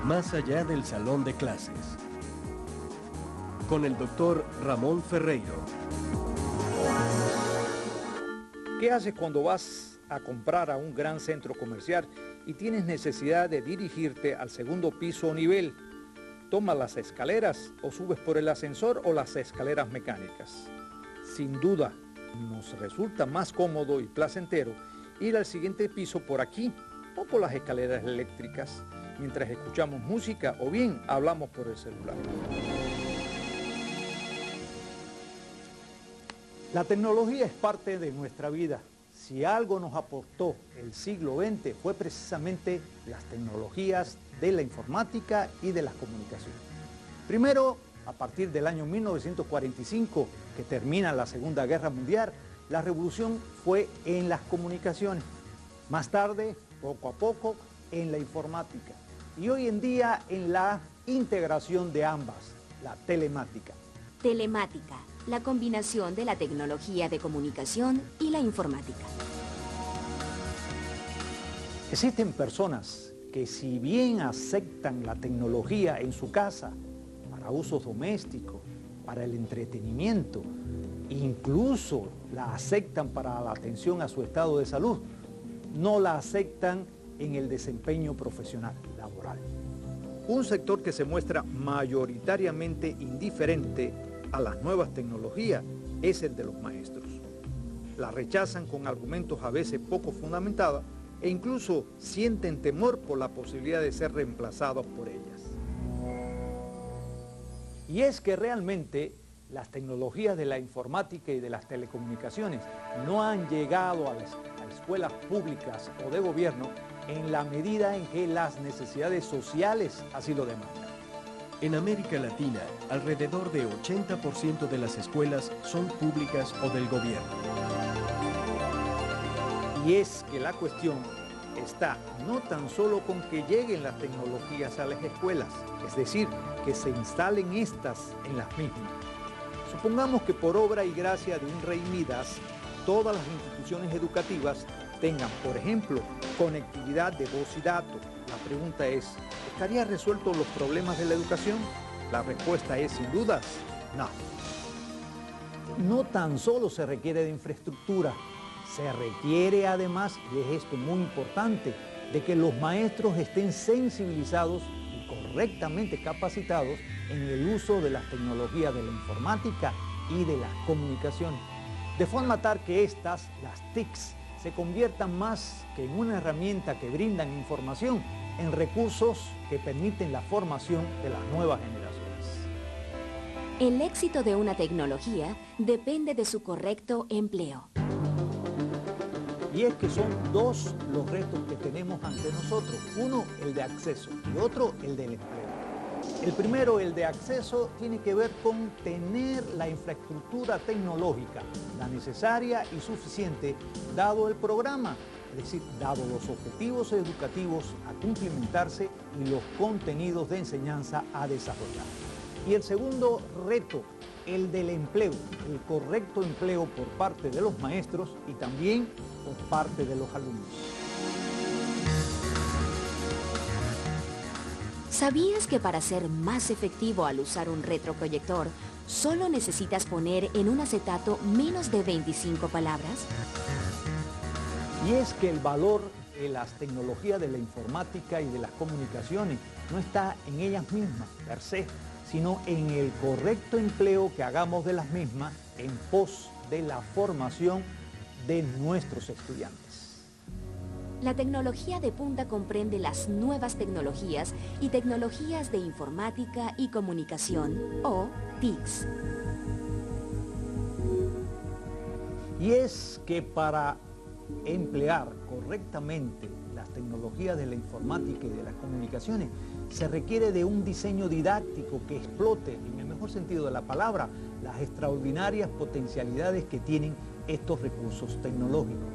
más allá del salón de clases. Con el doctor Ramón Ferreiro. ¿Qué haces cuando vas a comprar a un gran centro comercial y tienes necesidad de dirigirte al segundo piso o nivel? ¿Tomas las escaleras o subes por el ascensor o las escaleras mecánicas? Sin duda, nos resulta más cómodo y placentero ir al siguiente piso por aquí o por las escaleras eléctricas mientras escuchamos música o bien hablamos por el celular. La tecnología es parte de nuestra vida. Si algo nos aportó el siglo XX fue precisamente las tecnologías de la informática y de las comunicaciones. Primero, a partir del año 1945, que termina la Segunda Guerra Mundial, la revolución fue en las comunicaciones. Más tarde, poco a poco, en la informática. Y hoy en día en la integración de ambas, la telemática. Telemática, la combinación de la tecnología de comunicación y la informática. Existen personas que si bien aceptan la tecnología en su casa, para usos domésticos, para el entretenimiento, incluso la aceptan para la atención a su estado de salud, no la aceptan en el desempeño profesional, laboral. Un sector que se muestra mayoritariamente indiferente a las nuevas tecnologías es el de los maestros. La rechazan con argumentos a veces poco fundamentados e incluso sienten temor por la posibilidad de ser reemplazados por ellas. Y es que realmente las tecnologías de la informática y de las telecomunicaciones no han llegado a las escuelas públicas o de gobierno en la medida en que las necesidades sociales así lo demandan. En América Latina, alrededor de 80% de las escuelas son públicas o del gobierno. Y es que la cuestión está no tan solo con que lleguen las tecnologías a las escuelas, es decir, que se instalen estas en las mismas. Supongamos que por obra y gracia de un rey Midas, todas las instituciones educativas tengan, por ejemplo, conectividad de voz y datos. La pregunta es, ¿estarían resueltos los problemas de la educación? La respuesta es, sin dudas, no. No tan solo se requiere de infraestructura, se requiere además, y es esto muy importante, de que los maestros estén sensibilizados y correctamente capacitados en el uso de las tecnologías de la informática y de las comunicaciones, de forma tal que estas, las TICs, se conviertan más que en una herramienta que brindan información, en recursos que permiten la formación de las nuevas generaciones. El éxito de una tecnología depende de su correcto empleo. Y es que son dos los retos que tenemos ante nosotros. Uno, el de acceso, y otro, el del empleo. El primero, el de acceso, tiene que ver con tener la infraestructura tecnológica, la necesaria y suficiente, dado el programa, es decir, dado los objetivos educativos a cumplimentarse y los contenidos de enseñanza a desarrollar. Y el segundo reto, el del empleo, el correcto empleo por parte de los maestros y también por parte de los alumnos. ¿Sabías que para ser más efectivo al usar un retroproyector, solo necesitas poner en un acetato menos de 25 palabras? Y es que el valor de las tecnologías de la informática y de las comunicaciones no está en ellas mismas, per se, sino en el correcto empleo que hagamos de las mismas en pos de la formación de nuestros estudiantes. La tecnología de punta comprende las nuevas tecnologías y tecnologías de informática y comunicación, o TICs. Y es que para emplear correctamente las tecnologías de la informática y de las comunicaciones se requiere de un diseño didáctico que explote, en el mejor sentido de la palabra, las extraordinarias potencialidades que tienen estos recursos tecnológicos.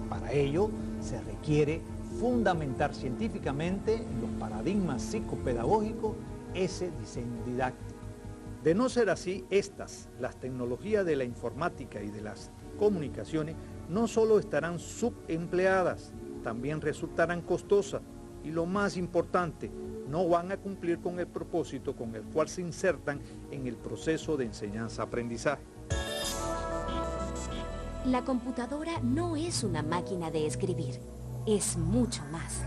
Para ello se requiere fundamentar científicamente en los paradigmas psicopedagógicos ese diseño didáctico. De no ser así, las tecnologías de la informática y de las comunicaciones, no solo estarán subempleadas, también resultarán costosas y lo más importante, no van a cumplir con el propósito con el cual se insertan en el proceso de enseñanza-aprendizaje. La computadora no es una máquina de escribir, es mucho más.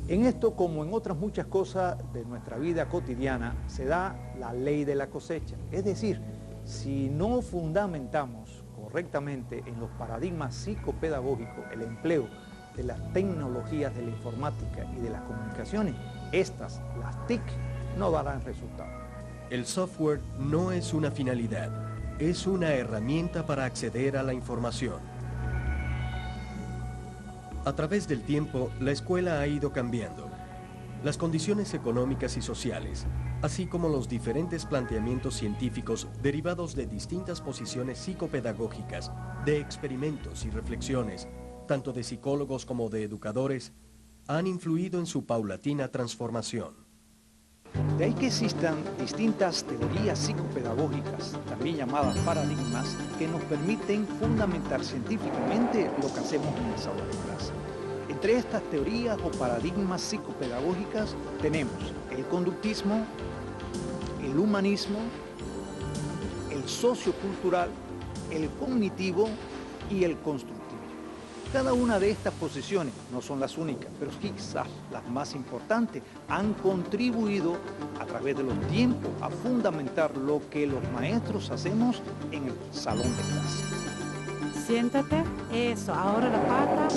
En esto, como en otras muchas cosas de nuestra vida cotidiana, se da la ley de la cosecha. Es decir, si no fundamentamos correctamente en los paradigmas psicopedagógicos el empleo de las tecnologías de la informática y de las comunicaciones, estas, las TIC, no darán resultado. El software no es una finalidad, es una herramienta para acceder a la información. A través del tiempo, la escuela ha ido cambiando. Las condiciones económicas y sociales, así como los diferentes planteamientos científicos derivados de distintas posiciones psicopedagógicas, de experimentos y reflexiones, tanto de psicólogos como de educadores, han influido en su paulatina transformación. De ahí que existan distintas teorías psicopedagógicas, también llamadas paradigmas, que nos permiten fundamentar científicamente lo que hacemos en el salón de clase. Entre estas teorías o paradigmas psicopedagógicas tenemos el conductismo, el humanismo, el sociocultural, el cognitivo y el constructivo. Cada una de estas posiciones no son las únicas, pero quizás las más importantes, han contribuido a través de los tiempos a fundamentar lo que los maestros hacemos en el salón de clase. Siéntate, eso, ahora la pata.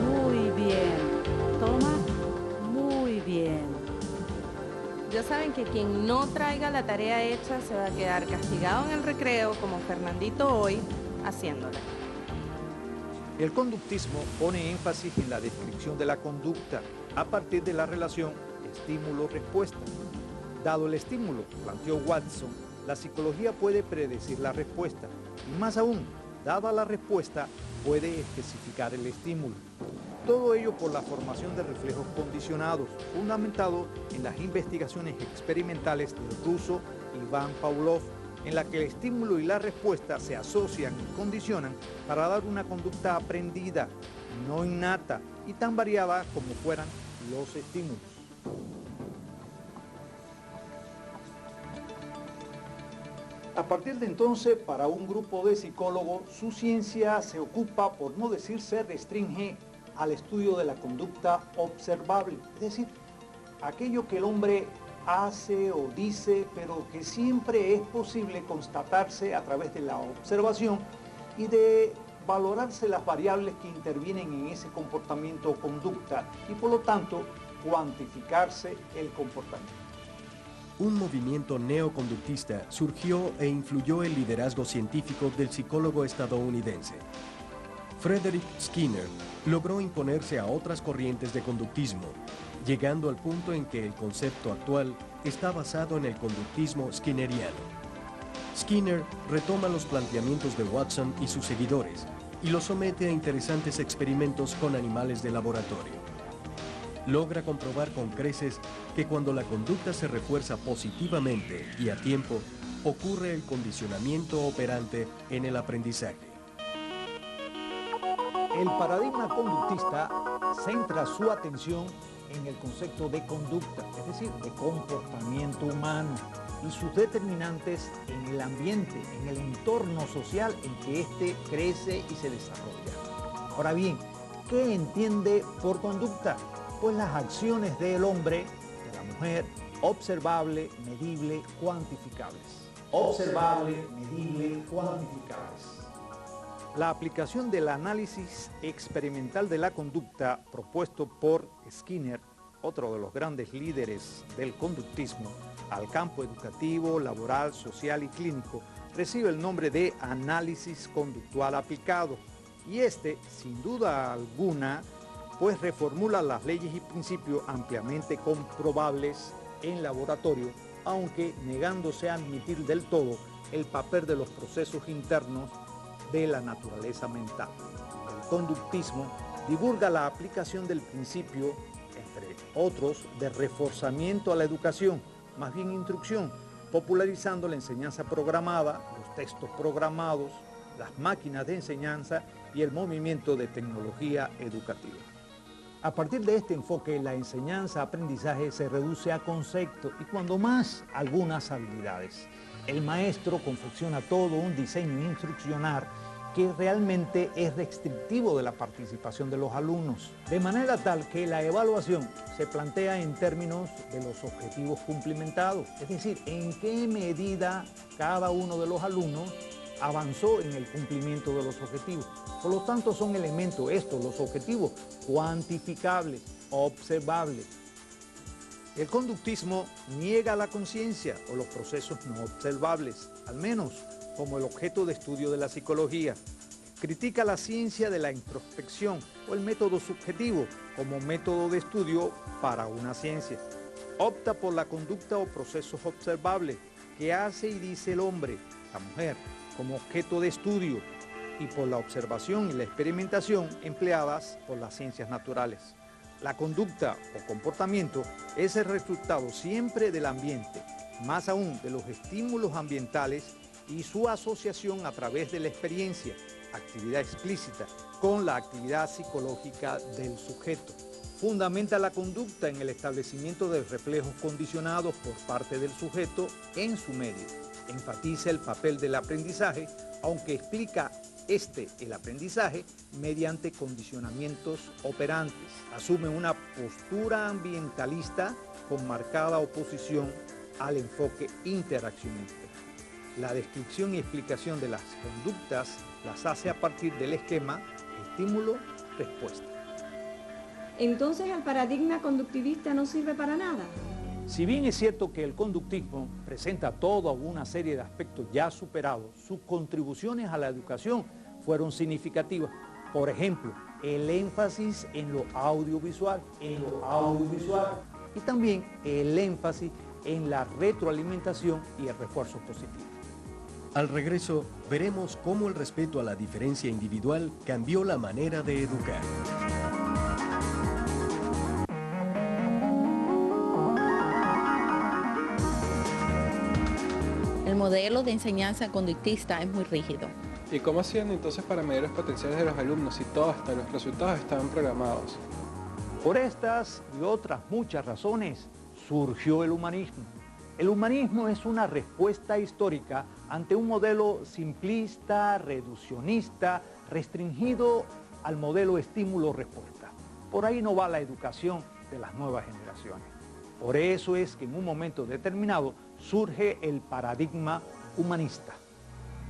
Muy bien. Toma, muy bien. Ya saben que quien no traiga la tarea hecha se va a quedar castigado en el recreo, como Fernandito hoy, haciéndola. El conductismo pone énfasis en la descripción de la conducta a partir de la relación estímulo-respuesta. Dado el estímulo, planteó Watson, la psicología puede predecir la respuesta y más aún, dada la respuesta, puede especificar el estímulo. Todo ello por la formación de reflejos condicionados, fundamentado en las investigaciones experimentales del ruso Ivan Pavlov, en la que el estímulo y la respuesta se asocian y condicionan para dar una conducta aprendida, no innata y tan variada como fueran los estímulos. A partir de entonces, para un grupo de psicólogos, su ciencia se ocupa, por no decir se restringe, al estudio de la conducta observable, es decir, aquello que el hombre hace o dice, pero que siempre es posible constatarse a través de la observación y de valorarse las variables que intervienen en ese comportamiento o conducta y por lo tanto cuantificarse el comportamiento. Un movimiento neoconductista surgió e influyó el liderazgo científico del psicólogo estadounidense. Frederick Skinner logró imponerse a otras corrientes de conductismo, llegando al punto en que el concepto actual está basado en el conductismo skinneriano. Skinner retoma los planteamientos de Watson y sus seguidores y los somete a interesantes experimentos con animales de laboratorio. Logra comprobar con creces que cuando la conducta se refuerza positivamente y a tiempo, ocurre el condicionamiento operante en el aprendizaje. El paradigma conductista centra su atención en el concepto de conducta, es decir, de comportamiento humano y sus determinantes en el ambiente, en el entorno social en que éste crece y se desarrolla. Ahora bien, ¿qué entiende por conducta? Pues las acciones del hombre, de la mujer, observable, medible, cuantificables. Observable, medible, cuantificables. La aplicación del análisis experimental de la conducta propuesto por Skinner, otro de los grandes líderes del conductismo, al campo educativo, laboral, social y clínico, recibe el nombre de análisis conductual aplicado. Y este, sin duda alguna, pues reformula las leyes y principios ampliamente comprobables en laboratorio, aunque negándose a admitir del todo el papel de los procesos internos de la naturaleza mental. El conductismo divulga la aplicación del principio, entre otros, de reforzamiento a la educación, más bien instrucción, popularizando la enseñanza programada, los textos programados, las máquinas de enseñanza y el movimiento de tecnología educativa. A partir de este enfoque, la enseñanza-aprendizaje se reduce a conceptos y cuando más, algunas habilidades. El maestro confecciona todo un diseño instruccional que realmente es restrictivo de la participación de los alumnos, de manera tal que la evaluación se plantea en términos de los objetivos cumplimentados, es decir, en qué medida cada uno de los alumnos avanzó en el cumplimiento de los objetivos. Por lo tanto, son elementos estos, los objetivos, cuantificables, observables. El conductismo niega la conciencia o los procesos no observables, al menos como el objeto de estudio de la psicología. Critica la ciencia de la introspección o el método subjetivo como método de estudio para una ciencia. Opta por la conducta o procesos observables que hace y dice el hombre, la mujer, como objeto de estudio y por la observación y la experimentación empleadas por las ciencias naturales. La conducta o comportamiento es el resultado siempre del ambiente, más aún de los estímulos ambientales y su asociación a través de la experiencia, actividad explícita, con la actividad psicológica del sujeto. Fundamenta la conducta en el establecimiento de reflejos condicionados por parte del sujeto en su medio. Enfatiza el papel del aprendizaje, aunque explica el aprendizaje mediante condicionamientos operantes. Asume una postura ambientalista con marcada oposición al enfoque interaccionista. La descripción y explicación de las conductas las hace a partir del esquema estímulo-respuesta. Entonces, ¿el paradigma conductivista no sirve para nada? Si bien es cierto que el conductismo presenta toda una serie de aspectos ya superados, sus contribuciones a la educación fueron significativas. Por ejemplo, el énfasis en lo audiovisual, y también el énfasis en la retroalimentación y el refuerzo positivo. Al regreso, veremos cómo el respeto a la diferencia individual cambió la manera de educar. El modelo de enseñanza conductista es muy rígido. ¿Y cómo hacían entonces para medir los potenciales de los alumnos si todos hasta los resultados estaban programados? Por estas y otras muchas razones surgió el humanismo. El humanismo es una respuesta histórica ante un modelo simplista, reduccionista, restringido al modelo estímulo-respuesta. Por ahí no va la educación de las nuevas generaciones. Por eso es que en un momento determinado surge el paradigma humanista.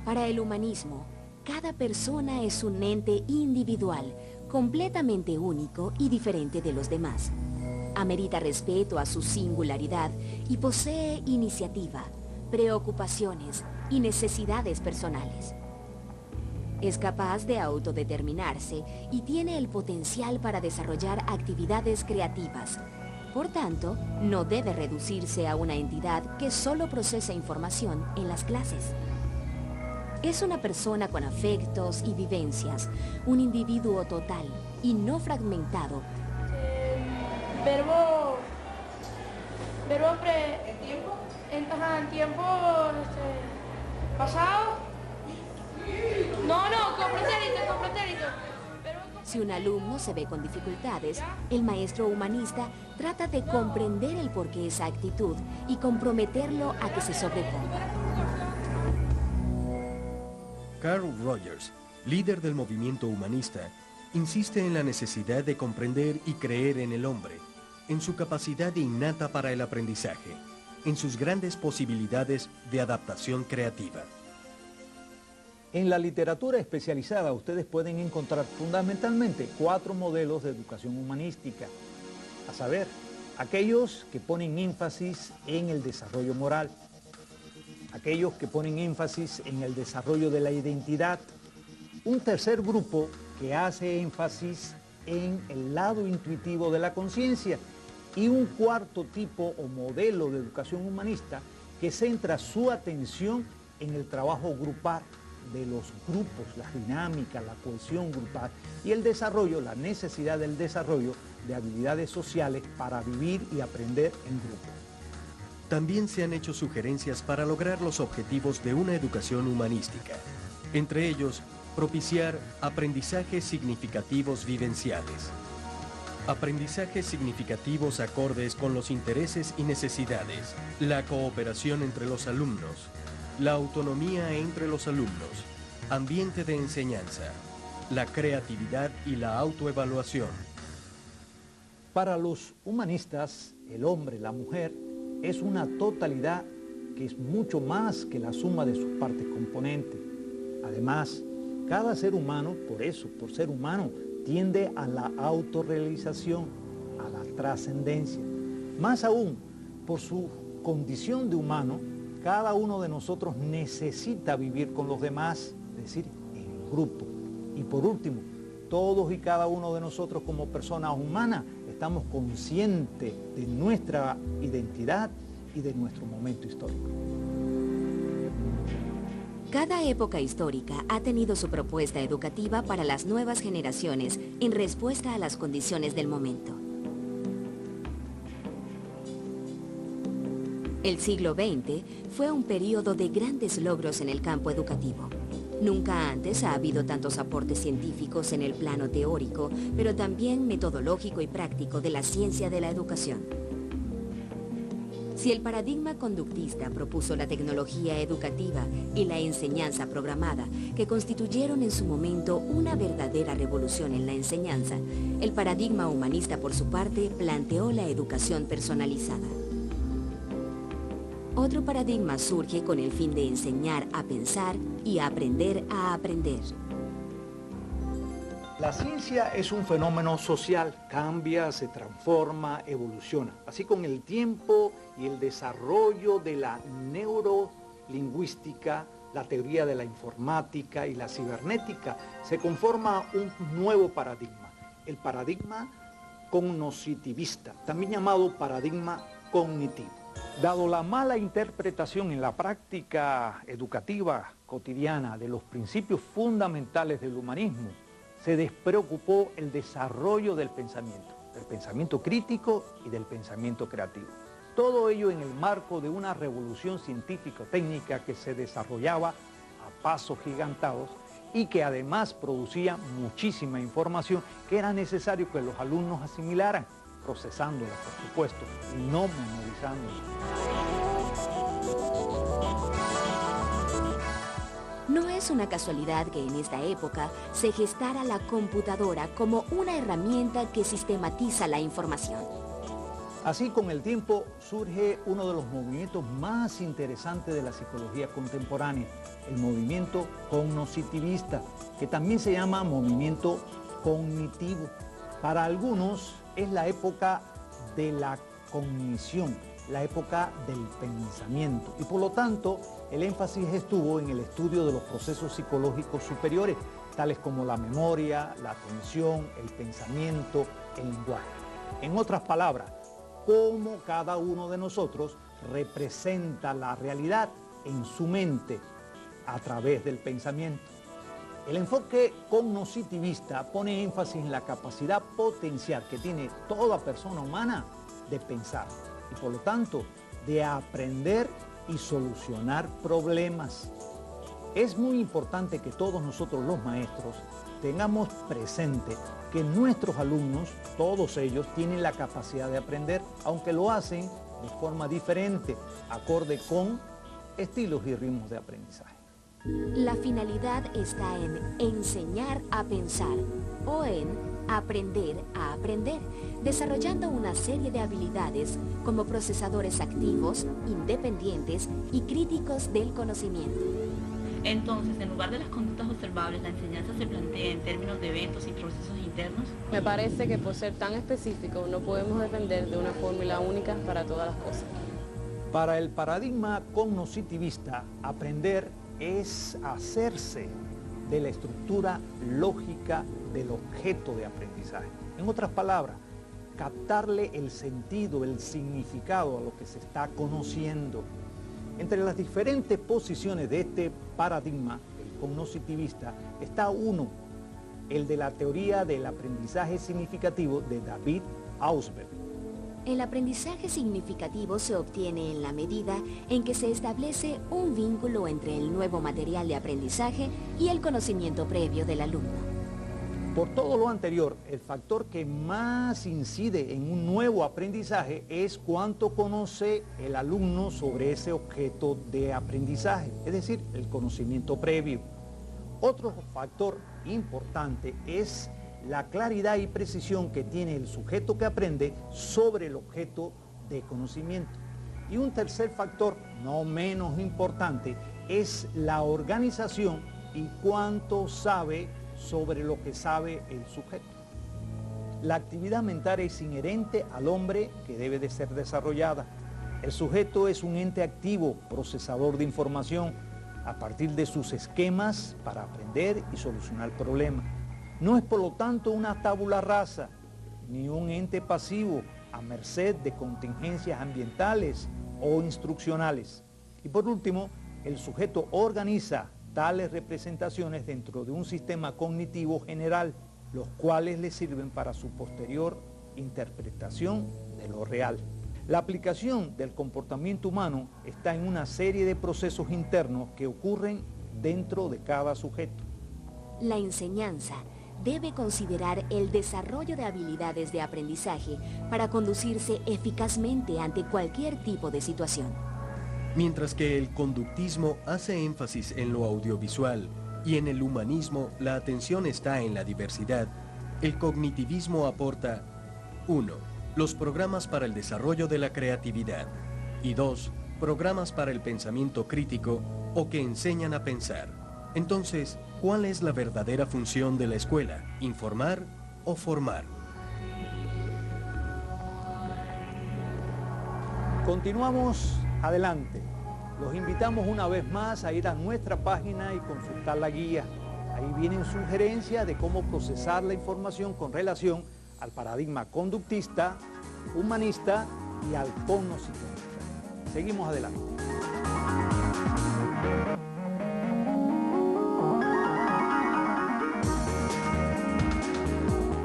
Para el humanismo, cada persona es un ente individual, completamente único y diferente de los demás. Amerita respeto a su singularidad y posee iniciativa, preocupaciones y necesidades personales. Es capaz de autodeterminarse y tiene el potencial para desarrollar actividades creativas. Por tanto, no debe reducirse a una entidad que solo procesa información en las clases. Es una persona con afectos y vivencias, un individuo total y no fragmentado. Verbo en tiempo pasado. Con pretérito. Si un alumno se ve con dificultades, el maestro humanista trata de comprender el porqué de esa actitud y comprometerlo a que se sobreponga. Carl Rogers, líder del movimiento humanista, insiste en la necesidad de comprender y creer en el hombre, en su capacidad innata para el aprendizaje, en sus grandes posibilidades de adaptación creativa. En la literatura especializada ustedes pueden encontrar fundamentalmente 4 modelos de educación humanística, a saber, aquellos que ponen énfasis en el desarrollo moral, aquellos que ponen énfasis en el desarrollo de la identidad, un tercer grupo que hace énfasis en el lado intuitivo de la conciencia y un cuarto tipo o modelo de educación humanista que centra su atención en el trabajo grupal de los grupos, la dinámica, la cohesión grupal y el desarrollo, la necesidad del desarrollo de habilidades sociales para vivir y aprender en grupo. También se han hecho sugerencias para lograr los objetivos de una educación humanística, entre ellos Propiciar aprendizajes significativos vivenciales. Aprendizajes significativos acordes con los intereses y necesidades. La cooperación entre los alumnos. La autonomía entre los alumnos. Ambiente de enseñanza. La creatividad y la autoevaluación. Para los humanistas, el hombre, la mujer, es una totalidad que es mucho más que la suma de sus partes componentes. Además, cada ser humano, por ser humano, tiende a la autorrealización, a la trascendencia. Más aún, por su condición de humano, cada uno de nosotros necesita vivir con los demás, es decir, en grupo. Y por último, todos y cada uno de nosotros como personas humanas estamos conscientes de nuestra identidad y de nuestro momento histórico. Cada época histórica ha tenido su propuesta educativa para las nuevas generaciones en respuesta a las condiciones del momento. El siglo XX fue un periodo de grandes logros en el campo educativo. Nunca antes ha habido tantos aportes científicos en el plano teórico, pero también metodológico y práctico de la ciencia de la educación. Si el paradigma conductista propuso la tecnología educativa y la enseñanza programada, que constituyeron en su momento una verdadera revolución en la enseñanza, el paradigma humanista, por su parte, planteó la educación personalizada. Otro paradigma surge con el fin de enseñar a pensar y aprender a aprender. La ciencia es un fenómeno social, cambia, se transforma, evoluciona. Así con el tiempo y el desarrollo de la neurolingüística, la teoría de la informática y la cibernética, se conforma un nuevo paradigma, el paradigma cognitivista, también llamado paradigma cognitivo. Dado la mala interpretación en la práctica educativa cotidiana de los principios fundamentales del humanismo, se despreocupó el desarrollo del pensamiento crítico y del pensamiento creativo. Todo ello en el marco de una revolución científico-técnica que se desarrollaba a pasos gigantados y que además producía muchísima información que era necesario que los alumnos asimilaran, procesándola, por supuesto, y no memorizándola. No es una casualidad que en esta época se gestara la computadora como una herramienta que sistematiza la información. Así, con el tiempo, surge uno de los movimientos más interesantes de la psicología contemporánea, el movimiento cognitivista, que también se llama movimiento cognitivo. Para algunos es la época de la cognición, la época del pensamiento, y por lo tanto el énfasis estuvo en el estudio de los procesos psicológicos superiores, tales como la memoria, la atención, el pensamiento, el lenguaje. En otras palabras, cómo cada uno de nosotros representa la realidad en su mente a través del pensamiento. El enfoque cognitivista pone énfasis en la capacidad potencial que tiene toda persona humana de pensar y por lo tanto de aprender y solucionar problemas. Es muy importante que todos nosotros los maestros tengamos presente que nuestros alumnos, todos ellos, tienen la capacidad de aprender, aunque lo hacen de forma diferente, acorde con estilos y ritmos de aprendizaje. La finalidad está en enseñar a pensar o en aprender a aprender, desarrollando una serie de habilidades como procesadores activos, independientes y críticos del conocimiento. Entonces, en lugar de las conductas observables, la enseñanza se plantea en términos de eventos y procesos internos. Me parece que por ser tan específico no podemos depender de una fórmula única para todas las cosas. Para el paradigma cognitivista, aprender es hacerse de la estructura lógica del objeto de aprendizaje. En otras palabras, captarle el sentido, el significado a lo que se está conociendo. Entre las diferentes posiciones de este paradigma, el cognitivista, está uno, el de la teoría del aprendizaje significativo de David Ausberg. El aprendizaje significativo se obtiene en la medida en que se establece un vínculo entre el nuevo material de aprendizaje y el conocimiento previo del alumno. Por todo lo anterior, el factor que más incide en un nuevo aprendizaje es cuánto conoce el alumno sobre ese objeto de aprendizaje, es decir, el conocimiento previo. Otro factor importante es la claridad y precisión que tiene el sujeto que aprende sobre el objeto de conocimiento. Y un tercer factor, no menos importante, es la organización y cuánto sabe sobre lo que sabe el sujeto. La actividad mental es inherente al hombre que debe de ser desarrollada. El sujeto es un ente activo, procesador de información, a partir de sus esquemas para aprender y solucionar problemas. No es por lo tanto una tabula rasa, ni un ente pasivo a merced de contingencias ambientales o instruccionales. Y por último, el sujeto organiza tales representaciones dentro de un sistema cognitivo general, los cuales le sirven para su posterior interpretación de lo real. La aplicación del comportamiento humano está en una serie de procesos internos que ocurren dentro de cada sujeto. La enseñanza debe considerar el desarrollo de habilidades de aprendizaje para conducirse eficazmente ante cualquier tipo de situación. Mientras que el conductismo hace énfasis en lo audiovisual y en el humanismo la atención está en la diversidad, el cognitivismo aporta 1. Los programas para el desarrollo de la creatividad y 2. Programas para el pensamiento crítico o que enseñan a pensar. Entonces, ¿cuál es la verdadera función de la escuela? ¿Informar o formar? Continuamos adelante. Los invitamos una vez más a ir a nuestra página y consultar la guía. Ahí vienen sugerencias de cómo procesar la información con relación al paradigma conductista, humanista y al cognoscitivista. Seguimos adelante.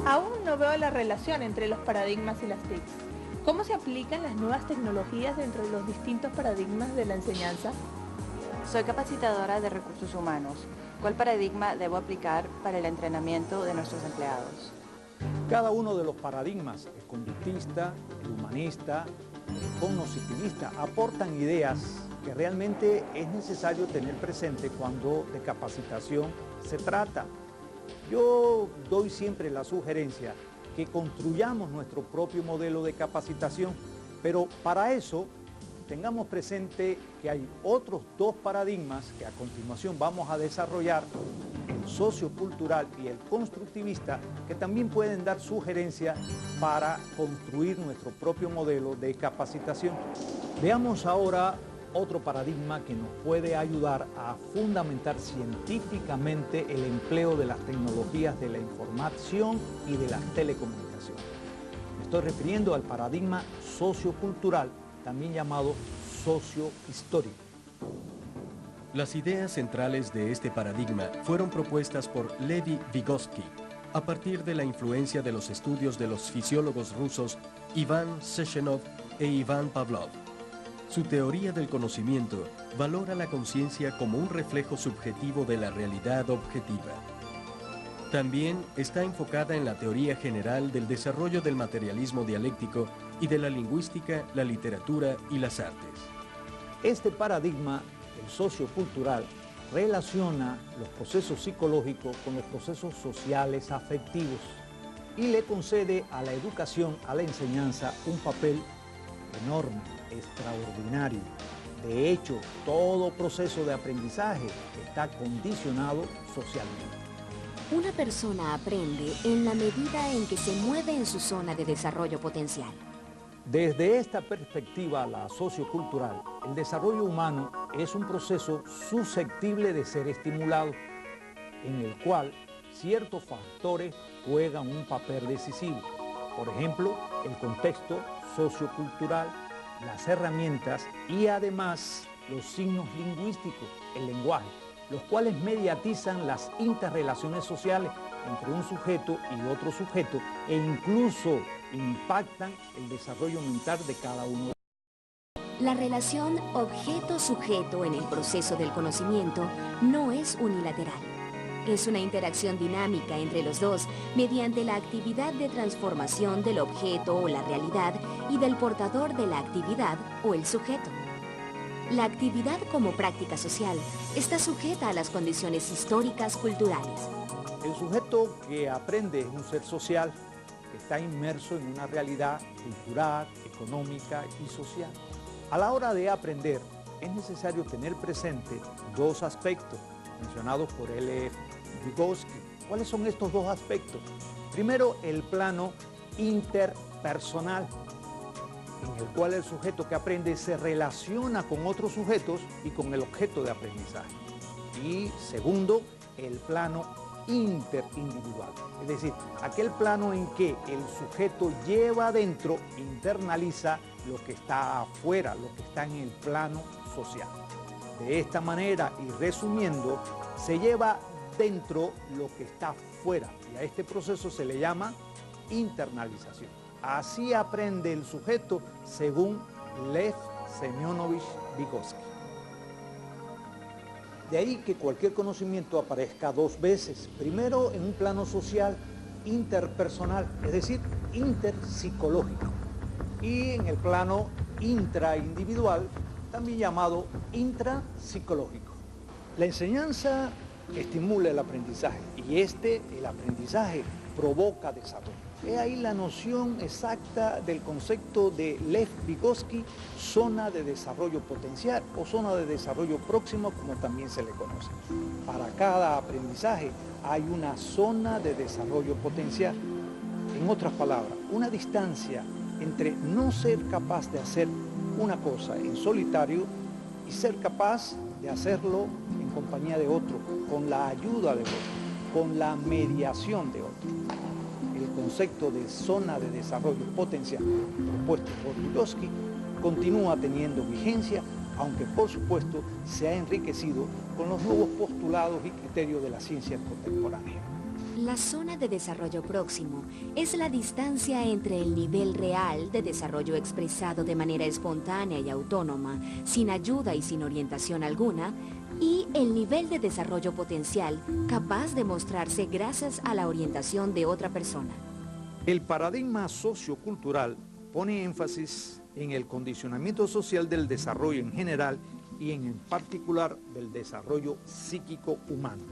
Aún no veo la relación entre los paradigmas y las TIC. ¿Cómo se aplican las nuevas tecnologías dentro de los distintos paradigmas de la enseñanza? Soy capacitadora de recursos humanos. ¿Cuál paradigma debo aplicar para el entrenamiento de nuestros empleados? Cada uno de los paradigmas, el conductista, el humanista, el cognoscitivista, aportan ideas que realmente es necesario tener presente cuando de capacitación se trata. Yo doy siempre la sugerencia que construyamos nuestro propio modelo de capacitación, pero para eso tengamos presente que hay otros dos paradigmas que a continuación vamos a desarrollar, el sociocultural y el constructivista, que también pueden dar sugerencias para construir nuestro propio modelo de capacitación. Veamos ahora otro paradigma que nos puede ayudar a fundamentar científicamente el empleo de las tecnologías de la información y de las telecomunicaciones. Me estoy refiriendo al paradigma sociocultural, también llamado sociohistórico. Las ideas centrales de este paradigma fueron propuestas por Levi Vygotsky a partir de la influencia de los estudios de los fisiólogos rusos Ivan Sechenov e Ivan Pavlov. Su teoría del conocimiento valora la conciencia como un reflejo subjetivo de la realidad objetiva. También está enfocada en la teoría general del desarrollo del materialismo dialéctico y de la lingüística, la literatura y las artes. Este paradigma, el sociocultural, relaciona los procesos psicológicos con los procesos sociales afectivos y le concede a la educación, a la enseñanza, un papel enorme, extraordinario. De hecho, todo proceso de aprendizaje está condicionado socialmente. Una persona aprende en la medida en que se mueve en su zona de desarrollo potencial. Desde esta perspectiva, la sociocultural, el desarrollo humano es un proceso susceptible de ser estimulado, en el cual ciertos factores juegan un papel decisivo. Por ejemplo, el contexto sociocultural, las herramientas y además los signos lingüísticos, el lenguaje, los cuales mediatizan las interrelaciones sociales entre un sujeto y otro sujeto e incluso impactan el desarrollo mental de cada uno. La relación objeto-sujeto en el proceso del conocimiento no es unilateral. Es una interacción dinámica entre los dos mediante la actividad de transformación del objeto o la realidad y del portador de la actividad o el sujeto. La actividad como práctica social está sujeta a las condiciones históricas culturales. El sujeto que aprende es un ser social que está inmerso en una realidad cultural, económica y social. A la hora de aprender es necesario tener presente dos aspectos mencionados por L. Vygotsky. ¿Cuáles son estos dos aspectos? Primero, el plano interpersonal, en el cual el sujeto que aprende se relaciona con otros sujetos y con el objeto de aprendizaje. Y segundo, el plano interindividual, es decir, aquel plano en que el sujeto lleva adentro, internaliza lo que está afuera, lo que está en el plano social. De esta manera, y resumiendo, se lleva dentro lo que está fuera, y a este proceso se le llama internalización. Así aprende el sujeto según Lev Semyonovich Vygotsky. De ahí que cualquier conocimiento aparezca dos veces. Primero en un plano social interpersonal, es decir, interpsicológico. Y en el plano intraindividual, también llamado intrapsicológico. La enseñanza estimula el aprendizaje y el aprendizaje provoca desarrollo. Es ahí la noción exacta del concepto de Lev Vygotsky, zona de desarrollo potencial o zona de desarrollo próximo, como también se le conoce. Para cada aprendizaje hay una zona de desarrollo potencial. En otras palabras, una distancia entre no ser capaz de hacer una cosa en solitario y ser capaz de hacerlo en compañía de otro, con la ayuda de otro, con la mediación de otro. El concepto de zona de desarrollo potencial propuesto por Vygotsky continúa teniendo vigencia, aunque por supuesto se ha enriquecido con los nuevos postulados y criterios de la ciencia contemporánea. La zona de desarrollo próximo es la distancia entre el nivel real de desarrollo expresado de manera espontánea y autónoma, sin ayuda y sin orientación alguna, y el nivel de desarrollo potencial capaz de mostrarse gracias a la orientación de otra persona. El paradigma sociocultural pone énfasis en el condicionamiento social del desarrollo en general y en particular del desarrollo psíquico humano.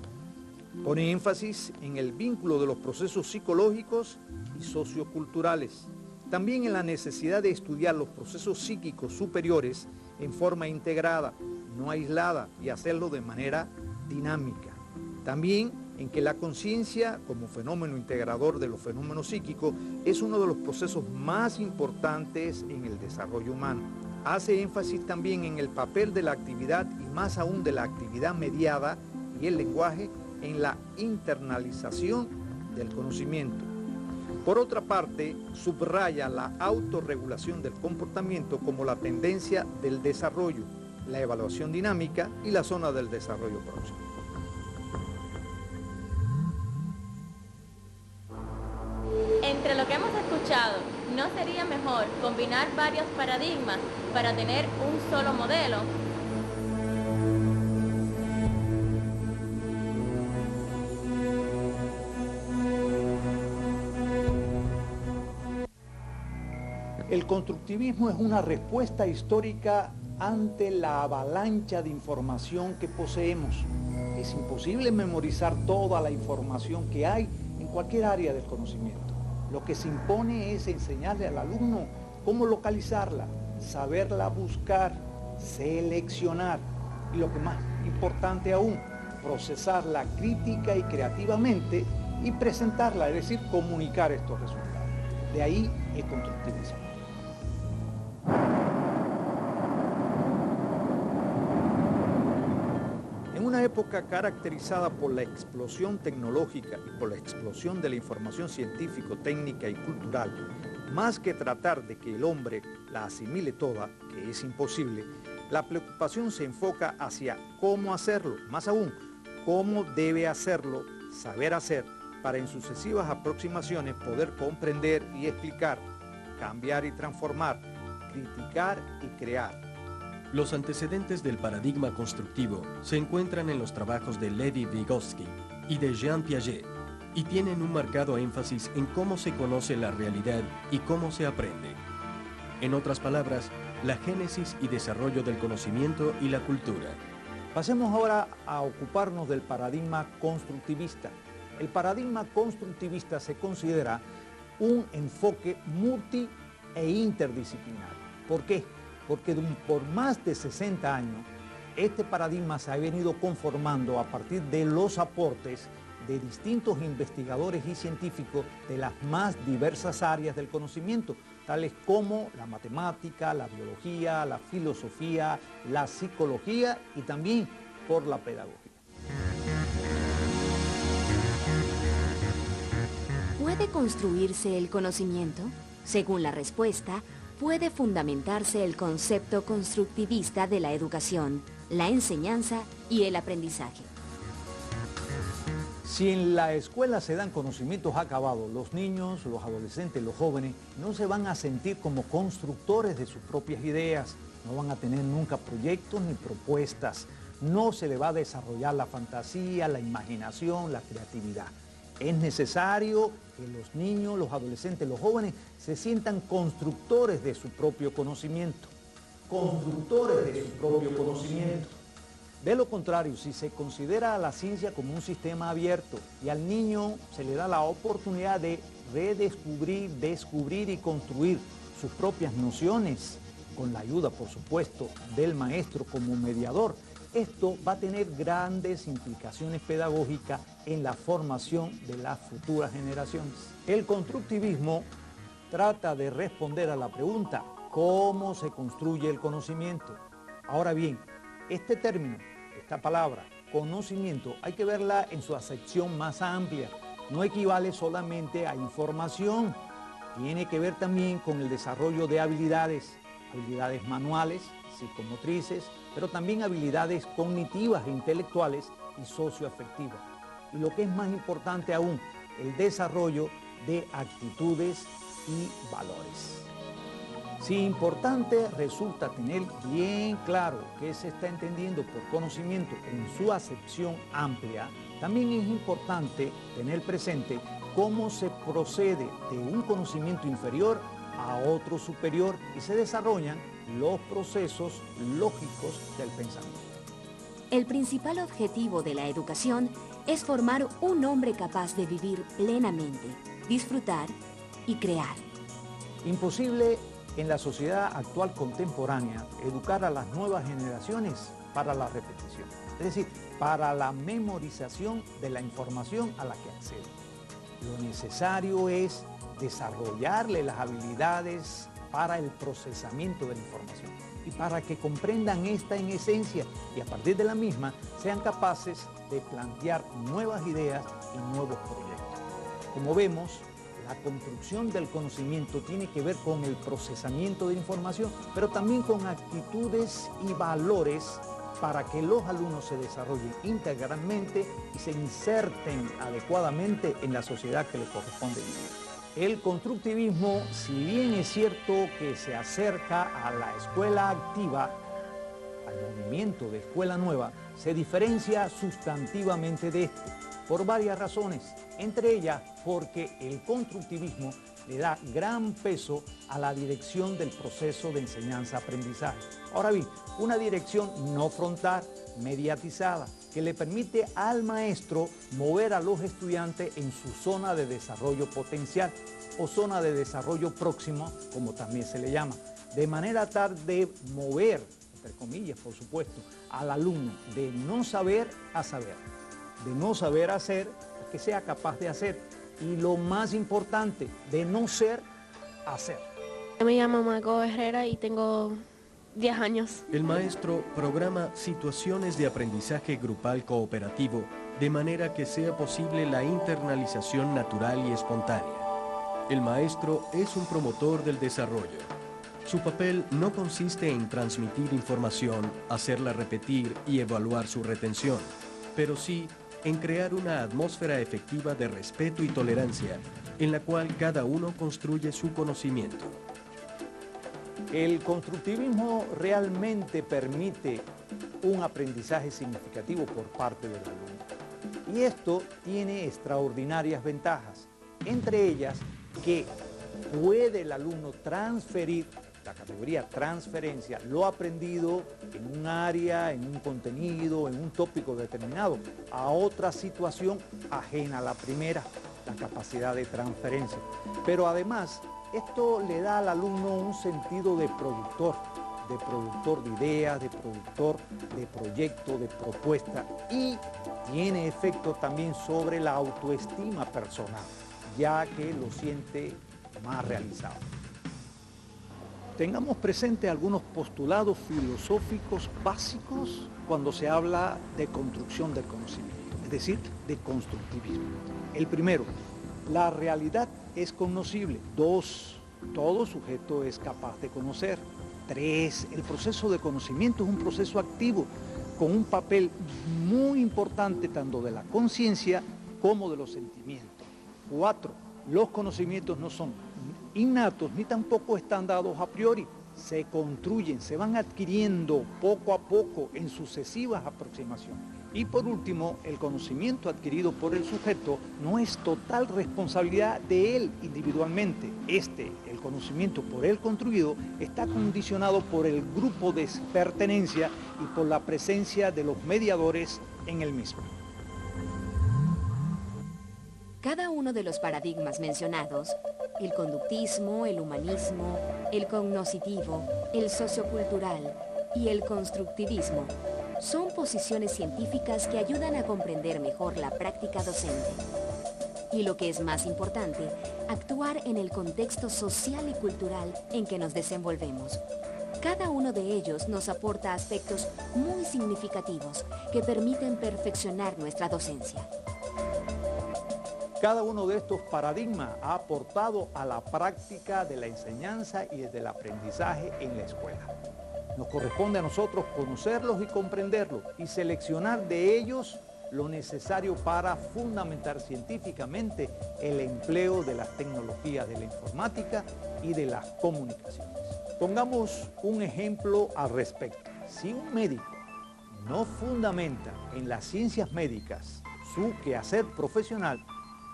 Pone énfasis en el vínculo de los procesos psicológicos y socioculturales. También en la necesidad de estudiar los procesos psíquicos superiores en forma integrada, no aislada, y hacerlo de manera dinámica. También en que la conciencia, como fenómeno integrador de los fenómenos psíquicos, es uno de los procesos más importantes en el desarrollo humano. Hace énfasis también en el papel de la actividad y más aún de la actividad mediada y el lenguaje en la internalización del conocimiento. Por otra parte, subraya la autorregulación del comportamiento como la tendencia del desarrollo, la evaluación dinámica y la zona del desarrollo próximo. Entre lo que hemos escuchado, ¿no sería mejor combinar varios paradigmas para tener un solo modelo? El constructivismo es una respuesta histórica ante la avalancha de información que poseemos. Es imposible memorizar toda la información que hay en cualquier área del conocimiento. Lo que se impone es enseñarle al alumno cómo localizarla, saberla buscar, seleccionar y lo que más importante aún, procesarla crítica y creativamente y presentarla, es decir, comunicar estos resultados. De ahí el constructivismo. En una época caracterizada por la explosión tecnológica y por la explosión de la información científico, técnica y cultural, más que tratar de que el hombre la asimile toda, que es imposible, la preocupación se enfoca hacia cómo hacerlo, más aún, cómo debe hacerlo, saber hacer, para en sucesivas aproximaciones poder comprender y explicar, cambiar y transformar, criticar y crear. Los antecedentes del paradigma constructivo se encuentran en los trabajos de Levi-Vygotsky y de Jean Piaget y tienen un marcado énfasis en cómo se conoce la realidad y cómo se aprende. En otras palabras, la génesis y desarrollo del conocimiento y la cultura. Pasemos ahora a ocuparnos del paradigma constructivista. El paradigma constructivista se considera un enfoque multi e interdisciplinario. ¿Por qué? Porque por más de 60 años, este paradigma se ha venido conformando a partir de los aportes de distintos investigadores y científicos de las más diversas áreas del conocimiento, tales como la matemática, la biología, la filosofía, la psicología y también por la pedagogía. ¿Puede construirse el conocimiento? Según la respuesta, puede fundamentarse el concepto constructivista de la educación, la enseñanza y el aprendizaje. Si en la escuela se dan conocimientos acabados, los niños, los adolescentes, los jóvenes no se van a sentir como constructores de sus propias ideas, no van a tener nunca proyectos ni propuestas, no se le va a desarrollar la fantasía, la imaginación, la creatividad. Es necesario que los niños, los adolescentes, los jóvenes se sientan constructores de su propio conocimiento. Constructores de su propio conocimiento. De lo contrario, si se considera a la ciencia como un sistema abierto y al niño se le da la oportunidad de redescubrir, descubrir y construir sus propias nociones, con la ayuda, por supuesto, del maestro como mediador, esto va a tener grandes implicaciones pedagógicas en la formación de las futuras generaciones. El constructivismo trata de responder a la pregunta, ¿cómo se construye el conocimiento? Ahora bien, este término, esta palabra, conocimiento, hay que verla en su acepción más amplia. No equivale solamente a información, tiene que ver también con el desarrollo de habilidades manuales, psicomotrices, pero también habilidades cognitivas e intelectuales y socioafectivas. Y lo que es más importante aún, el desarrollo de actitudes y valores. Si importante resulta tener bien claro qué se está entendiendo por conocimiento en su acepción amplia, también es importante tener presente cómo se procede de un conocimiento inferior a otro superior y se desarrollan los procesos lógicos del pensamiento. El principal objetivo de la educación es formar un hombre capaz de vivir plenamente, disfrutar y crear. Imposible en la sociedad actual contemporánea educar a las nuevas generaciones para la repetición, es decir, para la memorización de la información a la que acceden. Lo necesario es desarrollarle las habilidades para el procesamiento de la información y para que comprendan esta en esencia y a partir de la misma sean capaces de plantear nuevas ideas y nuevos proyectos. Como vemos, la construcción del conocimiento tiene que ver con el procesamiento de información, pero también con actitudes y valores para que los alumnos se desarrollen integralmente y se inserten adecuadamente en la sociedad que les corresponde vivir. El constructivismo, si bien es cierto que se acerca a la escuela activa, al movimiento de escuela nueva, se diferencia sustantivamente de este, por varias razones, entre ellas porque el constructivismo le da gran peso a la dirección del proceso de enseñanza-aprendizaje. Ahora bien, una dirección no frontal, mediatizada, que le permite al maestro mover a los estudiantes en su zona de desarrollo potencial o zona de desarrollo próximo, como también se le llama, de manera tal de mover, entre comillas por supuesto, al alumno de no saber a saber, de no saber hacer a que sea capaz de hacer y lo más importante, de no ser a ser. Me llamo Margot Herrera y tengo 10 años. El maestro programa situaciones de aprendizaje grupal cooperativo de manera que sea posible la internalización natural y espontánea. El maestro es un promotor del desarrollo. Su papel no consiste en transmitir información, hacerla repetir y evaluar su retención, pero sí en crear una atmósfera efectiva de respeto y tolerancia, en la cual cada uno construye su conocimiento. El constructivismo realmente permite un aprendizaje significativo por parte del alumno. Y esto tiene extraordinarias ventajas, entre ellas que puede el alumno transferir, la categoría transferencia, lo aprendido en un área, en un contenido, en un tópico determinado, a otra situación ajena a la primera, la capacidad de transferencia. Pero además, esto le da al alumno un sentido de productor de ideas, de productor de proyecto, de propuesta, y tiene efecto también sobre la autoestima personal, ya que lo siente más realizado. Tengamos presente algunos postulados filosóficos básicos cuando se habla de construcción del conocimiento, es decir, de constructivismo. El primero, la realidad es cognoscible. 2, todo sujeto es capaz de conocer. 3, el proceso de conocimiento es un proceso activo con un papel muy importante tanto de la conciencia como de los sentimientos. 4, los conocimientos no son innatos ni tampoco están dados a priori, se construyen, se van adquiriendo poco a poco en sucesivas aproximaciones. Y por último, el conocimiento adquirido por el sujeto no es total responsabilidad de él individualmente. El conocimiento por él construido, está condicionado por el grupo de pertenencia y por la presencia de los mediadores en el mismo. Cada uno de los paradigmas mencionados, el conductismo, el humanismo, el cognoscitivo, el sociocultural y el constructivismo, son posiciones científicas que ayudan a comprender mejor la práctica docente. Y lo que es más importante, actuar en el contexto social y cultural en que nos desenvolvemos. Cada uno de ellos nos aporta aspectos muy significativos que permiten perfeccionar nuestra docencia. Cada uno de estos paradigmas ha aportado a la práctica de la enseñanza y del aprendizaje en la escuela. Nos corresponde a nosotros conocerlos y comprenderlos y seleccionar de ellos lo necesario para fundamentar científicamente el empleo de las tecnologías de la informática y de las comunicaciones. Pongamos un ejemplo al respecto. Si un médico no fundamenta en las ciencias médicas su quehacer profesional,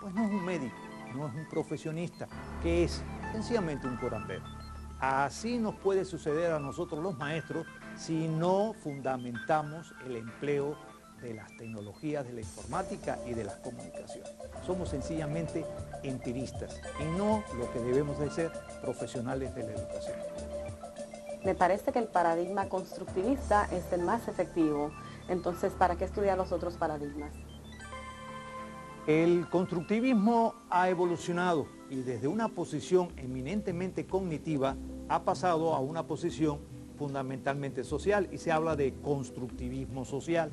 pues no es un médico, no es un profesionista, que es sencillamente un curandero. Así nos puede suceder a nosotros los maestros si no fundamentamos el empleo de las tecnologías de la informática y de las comunicaciones. Somos sencillamente empiristas y no lo que debemos de ser profesionales de la educación. Me parece que el paradigma constructivista es el más efectivo. Entonces, ¿para qué estudiar los otros paradigmas? El constructivismo ha evolucionado y desde una posición eminentemente cognitiva ha pasado a una posición fundamentalmente social y se habla de constructivismo social.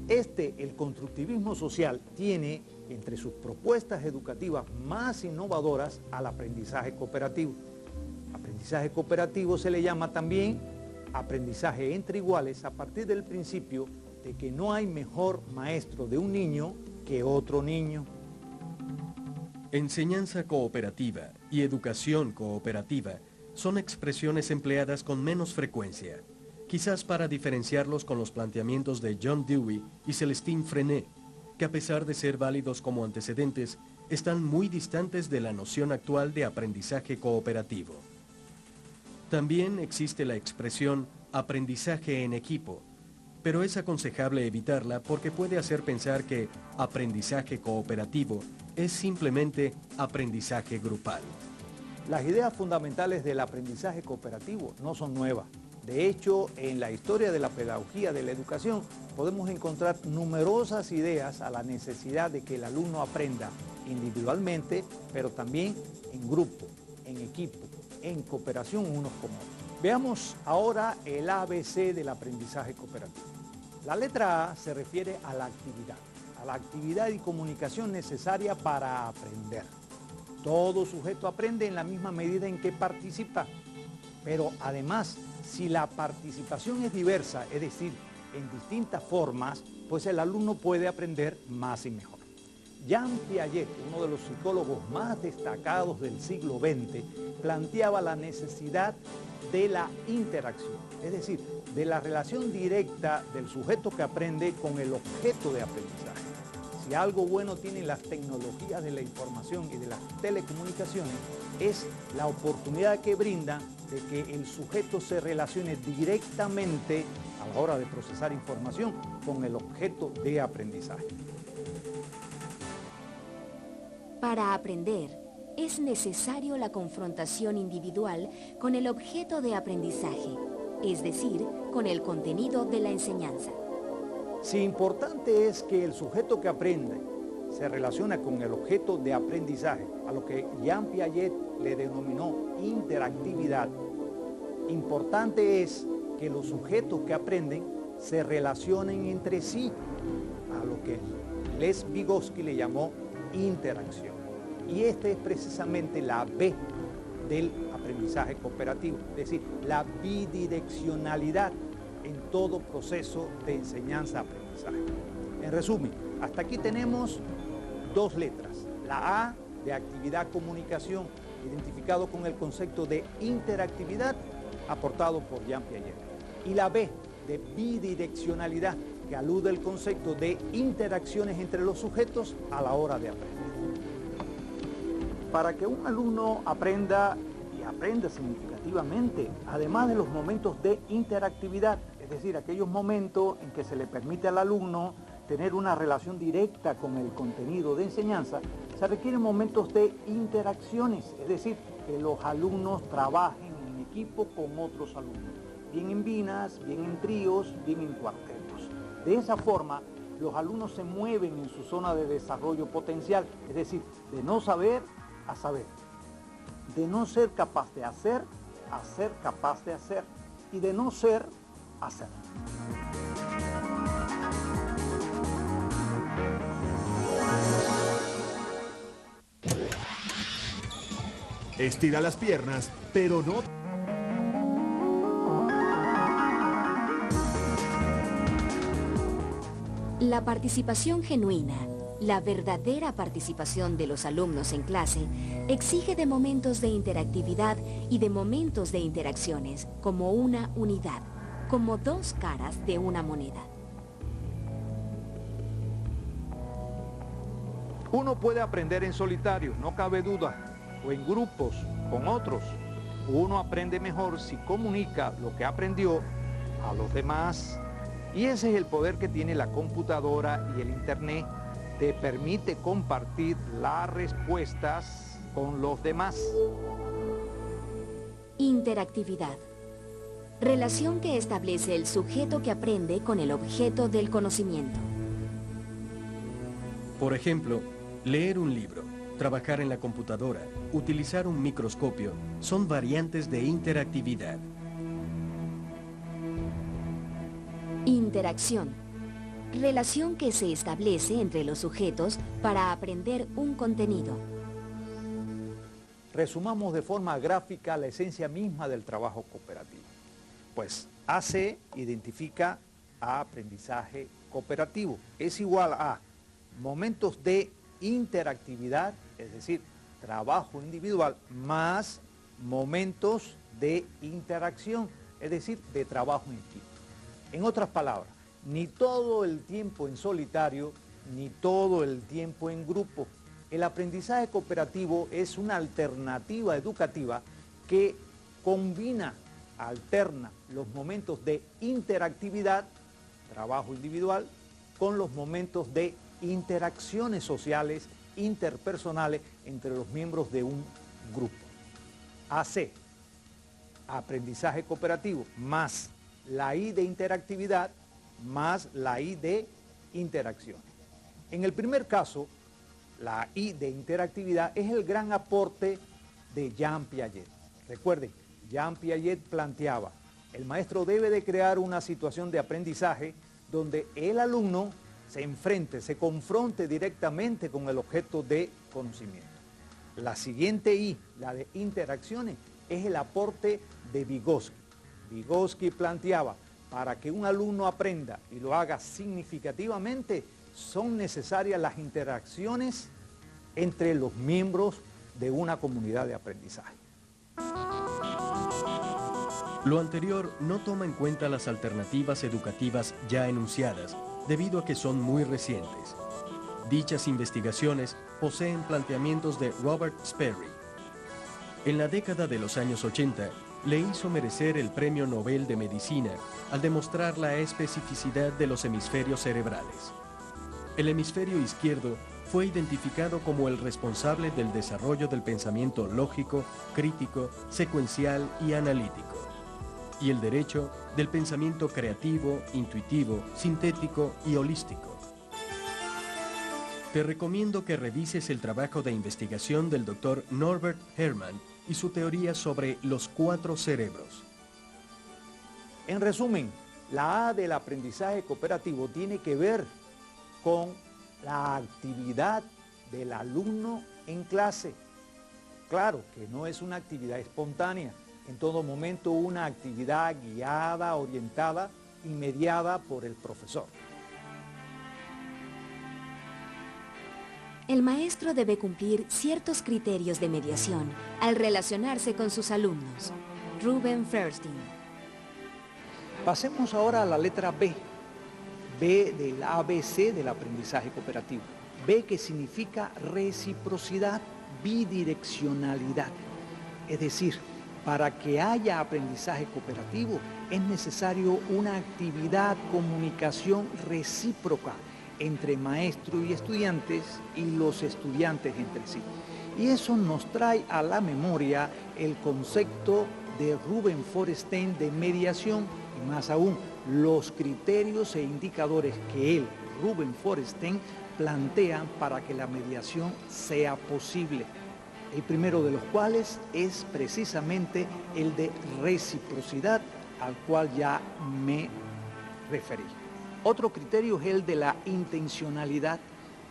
El constructivismo social, tiene entre sus propuestas educativas más innovadoras al aprendizaje cooperativo. Aprendizaje cooperativo se le llama también aprendizaje entre iguales a partir del principio de que no hay mejor maestro de un niño que otro niño. Enseñanza cooperativa y educación cooperativa son expresiones empleadas con menos frecuencia, quizás para diferenciarlos con los planteamientos de John Dewey y Celestine Freinet, que a pesar de ser válidos como antecedentes, están muy distantes de la noción actual de aprendizaje cooperativo. También existe la expresión aprendizaje en equipo, pero es aconsejable evitarla porque puede hacer pensar que aprendizaje cooperativo es simplemente aprendizaje grupal. Las ideas fundamentales del aprendizaje cooperativo no son nuevas. De hecho, en la historia de la pedagogía de la educación podemos encontrar numerosas ideas a la necesidad de que el alumno aprenda individualmente, pero también en grupo, en equipo, en cooperación unos con otros. Veamos ahora el ABC del aprendizaje cooperativo. La letra A se refiere a la actividad y comunicación necesaria para aprender. Todo sujeto aprende en la misma medida en que participa, pero además, si la participación es diversa, es decir, en distintas formas, pues el alumno puede aprender más y mejor. Jean Piaget, uno de los psicólogos más destacados del siglo XX, planteaba la necesidad de la interacción, es decir, de la relación directa del sujeto que aprende con el objeto de aprendizaje. Si algo bueno tienen las tecnologías de la información y de las telecomunicaciones, es la oportunidad que brindan de que el sujeto se relacione directamente a la hora de procesar información con el objeto de aprendizaje. Para aprender, es necesario la confrontación individual con el objeto de aprendizaje, es decir, con el contenido de la enseñanza. Si importante es que el sujeto que aprende se relaciona con el objeto de aprendizaje, a lo que Jean Piaget le denominó interactividad, importante es que los sujetos que aprenden se relacionen entre sí, a lo que Les Vygotsky le llamó interacción. Y esta es precisamente la B del aprendizaje cooperativo, es decir, la bidireccionalidad en todo proceso de enseñanza-aprendizaje. En resumen, hasta aquí tenemos dos letras. La A de actividad comunicación, identificado con el concepto de interactividad, aportado por Jean Piaget. Y la B de bidireccionalidad, que alude al concepto de interacciones entre los sujetos a la hora de aprender. Para que un alumno aprenda y aprenda significativamente, además de los momentos de interactividad, es decir, aquellos momentos en que se le permite al alumno tener una relación directa con el contenido de enseñanza, se requieren momentos de interacciones, es decir, que los alumnos trabajen en equipo con otros alumnos, bien en binas, bien en tríos, bien en cuartetos. De esa forma, los alumnos se mueven en su zona de desarrollo potencial, es decir, de no saber a saber, de no ser capaz de hacer a ser capaz de hacer, y de no ser a ser. Estira las piernas, pero no... La participación genuina, la verdadera participación de los alumnos en clase, exige de momentos de interactividad y de momentos de interacciones como una unidad, como dos caras de una moneda. Uno puede aprender en solitario, no cabe duda, o en grupos, con otros. Uno aprende mejor si comunica lo que aprendió a los demás. Y ese es el poder que tiene la computadora y el Internet. Te permite compartir las respuestas con los demás. Interactividad. Relación que establece el sujeto que aprende con el objeto del conocimiento. Por ejemplo, leer un libro, trabajar en la computadora, utilizar un microscopio, son variantes de interactividad. Interacción. Relación que se establece entre los sujetos para aprender un contenido. Resumamos de forma gráfica la esencia misma del trabajo cooperativo. Pues AC identifica a aprendizaje cooperativo. Es igual a momentos de interactividad, es decir, trabajo individual, más momentos de interacción, es decir, de trabajo en equipo. En otras palabras, ni todo el tiempo en solitario, ni todo el tiempo en grupo. El aprendizaje cooperativo es una alternativa educativa que combina, alterna los momentos de interactividad, trabajo individual, con los momentos de interacciones sociales, interpersonales entre los miembros de un grupo. AC, aprendizaje cooperativo, más la I de interactividad, más la I de interacción. En el primer caso, la I de interactividad es el gran aporte de Jean Piaget. Recuerden, Jean Piaget planteaba, el maestro debe de crear una situación de aprendizaje donde el alumno se enfrente, se confronte directamente con el objeto de conocimiento. La siguiente I, la de interacciones, es el aporte de Vygotsky. Vygotsky planteaba, para que un alumno aprenda y lo haga significativamente, son necesarias las interacciones entre los miembros de una comunidad de aprendizaje. Lo anterior no toma en cuenta las alternativas educativas ya enunciadas, debido a que son muy recientes. Dichas investigaciones poseen planteamientos de Robert Sperry. En la década de los años 80, le hizo merecer el Premio Nobel de Medicina al demostrar la especificidad de los hemisferios cerebrales. El hemisferio izquierdo fue identificado como el responsable del desarrollo del pensamiento lógico, crítico, secuencial y analítico, y el derecho del pensamiento creativo, intuitivo, sintético y holístico. Te recomiendo que revises el trabajo de investigación del Dr. Norbert Hermann y su teoría sobre los 4 cerebros. En resumen, la A del aprendizaje cooperativo tiene que ver con la actividad del alumno en clase. Claro que no es una actividad espontánea, en todo momento una actividad guiada, orientada y mediada por el profesor. El maestro debe cumplir ciertos criterios de mediación al relacionarse con sus alumnos. Ruben Feuerstein. Pasemos ahora a la letra B. B del ABC del aprendizaje cooperativo. B que significa reciprocidad, bidireccionalidad. Es decir, para que haya aprendizaje cooperativo es necesario una actividad, comunicación recíproca entre maestro y estudiantes y los estudiantes entre sí. Y eso nos trae a la memoria el concepto de Ruben Feuerstein de mediación y más aún los criterios e indicadores que él, Ruben Feuerstein, plantean para que la mediación sea posible. El primero de los cuales es precisamente el de reciprocidad, al cual ya me referí. Otro criterio es el de la intencionalidad.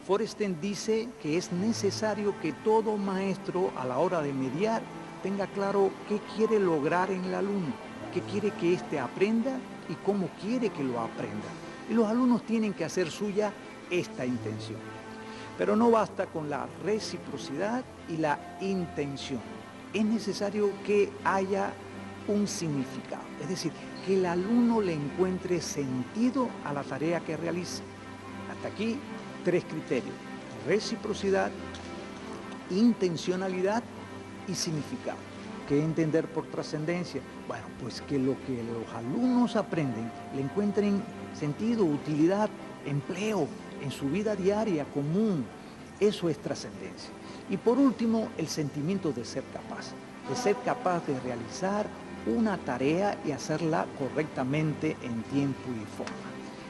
Feuerstein dice que es necesario que todo maestro a la hora de mediar tenga claro qué quiere lograr en el alumno, qué quiere que éste aprenda y cómo quiere que lo aprenda. Y los alumnos tienen que hacer suya esta intención. Pero no basta con la reciprocidad y la intención. Es necesario que haya un significado, es decir, que el alumno le encuentre sentido a la tarea que realiza. Hasta aquí, 3 criterios: reciprocidad, intencionalidad y significado. ¿Qué entender por trascendencia? Bueno, pues que lo que los alumnos aprenden le encuentren sentido, utilidad, empleo en su vida diaria común. Eso es trascendencia. Y por último, el sentimiento de ser capaz de realizar una tarea y hacerla correctamente en tiempo y forma.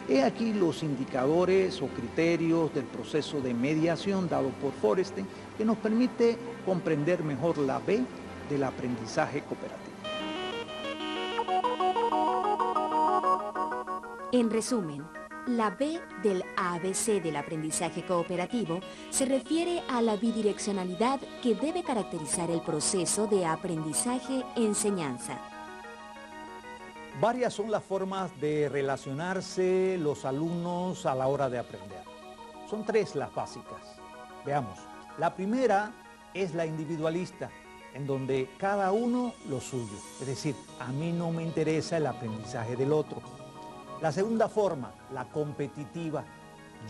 He aquí los indicadores o criterios del proceso de mediación dado por Feuerstein, que nos permite comprender mejor la B del aprendizaje cooperativo. En resumen, la B del ABC del aprendizaje cooperativo se refiere a la bidireccionalidad que debe caracterizar el proceso de aprendizaje-enseñanza. Varias son las formas de relacionarse los alumnos a la hora de aprender. Son 3 las básicas. Veamos. La primera es la individualista, en donde cada uno lo suyo. Es decir, a mí no me interesa el aprendizaje del otro. La segunda forma, la competitiva.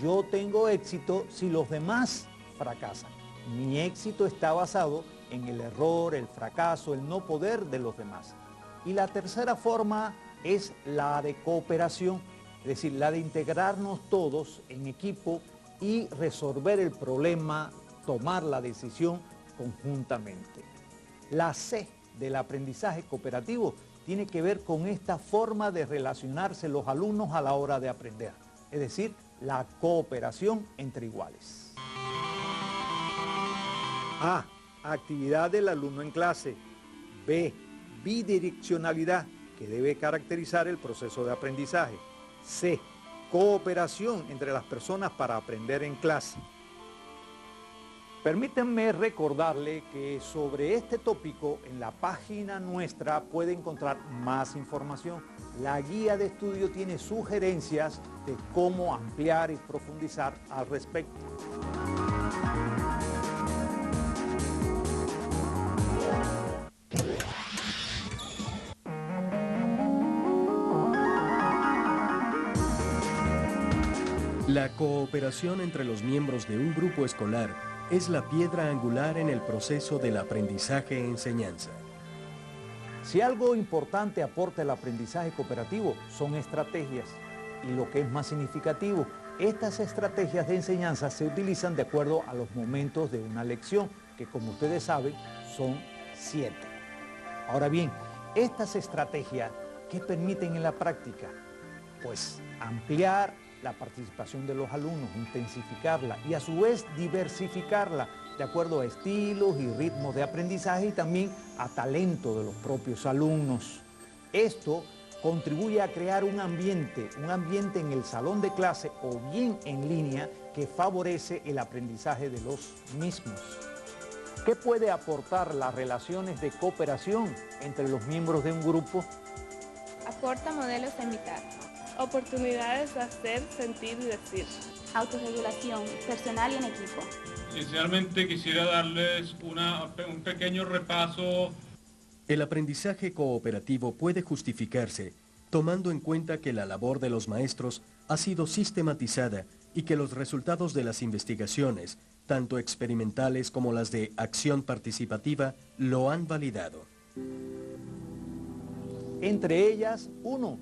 Yo tengo éxito si los demás fracasan. Mi éxito está basado en el error, el fracaso, el no poder de los demás. Y la tercera forma es la de cooperación, es decir, la de integrarnos todos en equipo y resolver el problema, tomar la decisión conjuntamente. La C del aprendizaje cooperativo tiene que ver con esta forma de relacionarse los alumnos a la hora de aprender, es decir, la cooperación entre iguales. A. Actividad del alumno en clase. B. Bidireccionalidad, que debe caracterizar el proceso de aprendizaje. C. Cooperación entre las personas para aprender en clase. Permítanme recordarle que sobre este tópico en la página nuestra puede encontrar más información. La guía de estudio tiene sugerencias de cómo ampliar y profundizar al respecto. La cooperación entre los miembros de un grupo escolar es la piedra angular en el proceso del aprendizaje-enseñanza. Si algo importante aporta el aprendizaje cooperativo, son estrategias. Y lo que es más significativo, estas estrategias de enseñanza se utilizan de acuerdo a los momentos de una lección, que como ustedes saben, son 7. Ahora bien, estas estrategias, ¿qué permiten en la práctica? Pues ampliar la participación de los alumnos, intensificarla y a su vez diversificarla de acuerdo a estilos y ritmos de aprendizaje y también a talento de los propios alumnos. Esto contribuye a crear un ambiente en el salón de clase o bien en línea que favorece el aprendizaje de los mismos. ¿Qué puede aportar las relaciones de cooperación entre los miembros de un grupo? Aporta modelos a imitar. Oportunidades de hacer, sentir y decir. Autorregulación, personal y en equipo. Inicialmente quisiera darles un pequeño repaso. El aprendizaje cooperativo puede justificarse tomando en cuenta que la labor de los maestros ha sido sistematizada y que los resultados de las investigaciones, tanto experimentales como las de acción participativa, lo han validado. Entre ellas, 1.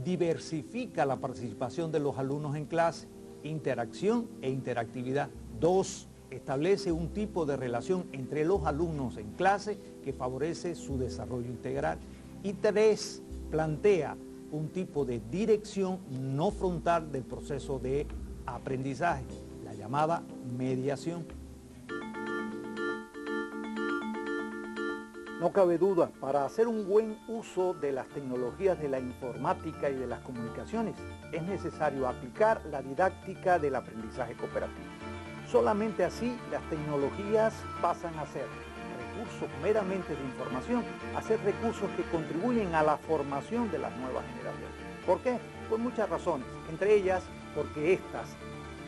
Diversifica la participación de los alumnos en clase, interacción e interactividad. 2. Establece un tipo de relación entre los alumnos en clase que favorece su desarrollo integral. Y 3. Plantea un tipo de dirección no frontal del proceso de aprendizaje, la llamada mediación. No cabe duda, para hacer un buen uso de las tecnologías de la informática y de las comunicaciones, es necesario aplicar la didáctica del aprendizaje cooperativo. Solamente así las tecnologías pasan a ser recursos meramente de información, a ser recursos que contribuyen a la formación de las nuevas generaciones. ¿Por qué? Por muchas razones, entre ellas porque éstas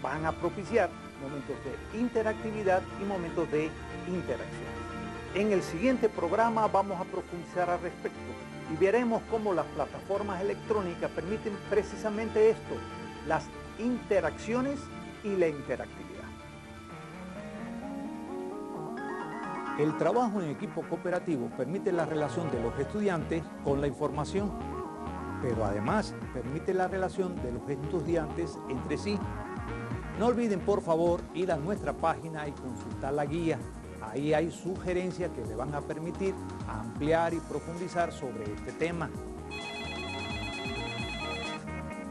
van a propiciar momentos de interactividad y momentos de interacción. En el siguiente programa vamos a profundizar al respecto y veremos cómo las plataformas electrónicas permiten precisamente esto, las interacciones y la interactividad. El trabajo en equipo cooperativo permite la relación de los estudiantes con la información, pero además permite la relación de los estudiantes entre sí. No olviden, por favor, ir a nuestra página y consultar la guía. Ahí hay sugerencias que le van a permitir ampliar y profundizar sobre este tema.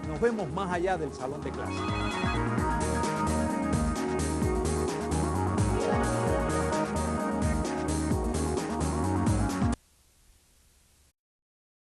Nos vemos más allá del salón de clase.